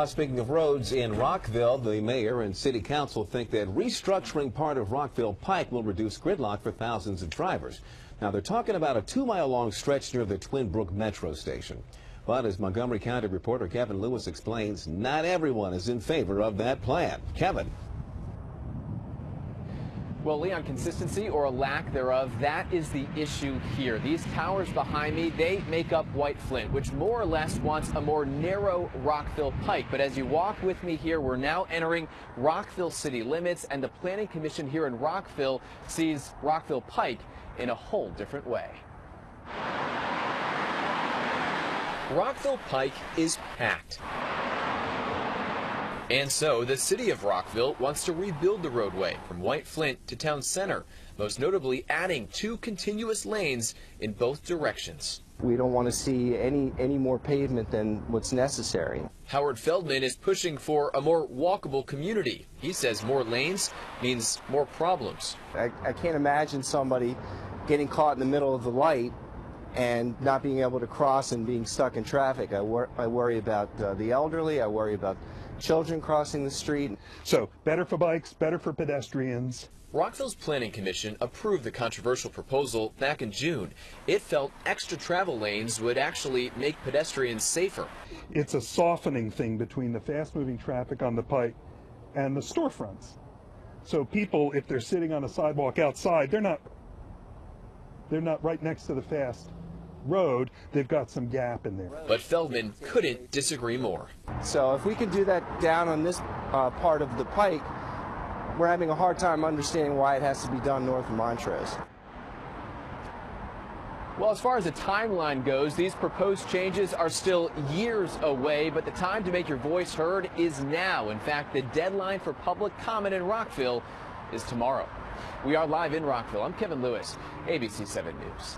Speaking of roads in Rockville, the mayor and city council think that restructuring part of Rockville Pike will reduce gridlock for thousands of drivers. Now, they're talking about a 2-mile-long stretch near the Twin Brook Metro station. But as Montgomery County reporter Kevin Lewis explains, not everyone is in favor of that plan. Kevin. Well, Leon, consistency or a lack thereof, that is the issue here. These towers behind me, they make up White Flint, which more or less wants a more narrow Rockville Pike. But as you walk with me here, we're now entering Rockville city limits, and the Planning Commission here in Rockville sees Rockville Pike in a whole different way. Rockville Pike is packed. And so the city of Rockville wants to rebuild the roadway from White Flint to town center, most notably adding 2 continuous lanes in both directions. We don't want to see any more pavement than what's necessary. Howard Feldman is pushing for a more walkable community. He says more lanes means more problems. I can't imagine somebody getting caught in the middle of the light and not being able to cross and being stuck in traffic. I worry about the elderly. I worry about children crossing the street. So better for bikes, better for pedestrians. Rockville's Planning Commission approved the controversial proposal back in June. It felt extra travel lanes would actually make pedestrians safer. It's a softening thing between the fast-moving traffic on the Pike and the storefronts. So people, if they're sitting on a sidewalk outside, they're not right next to the fast road. They've got some gap in there. But Feldman couldn't disagree more. So if we can do that down on this part of the Pike, we're having a hard time understanding why it has to be done north of Montrose. Well, as far as the timeline goes, these proposed changes are still years away, but the time to make your voice heard is now. In fact, the deadline for public comment in Rockville is tomorrow. We are live in Rockville. I'm Kevin Lewis, ABC 7 News.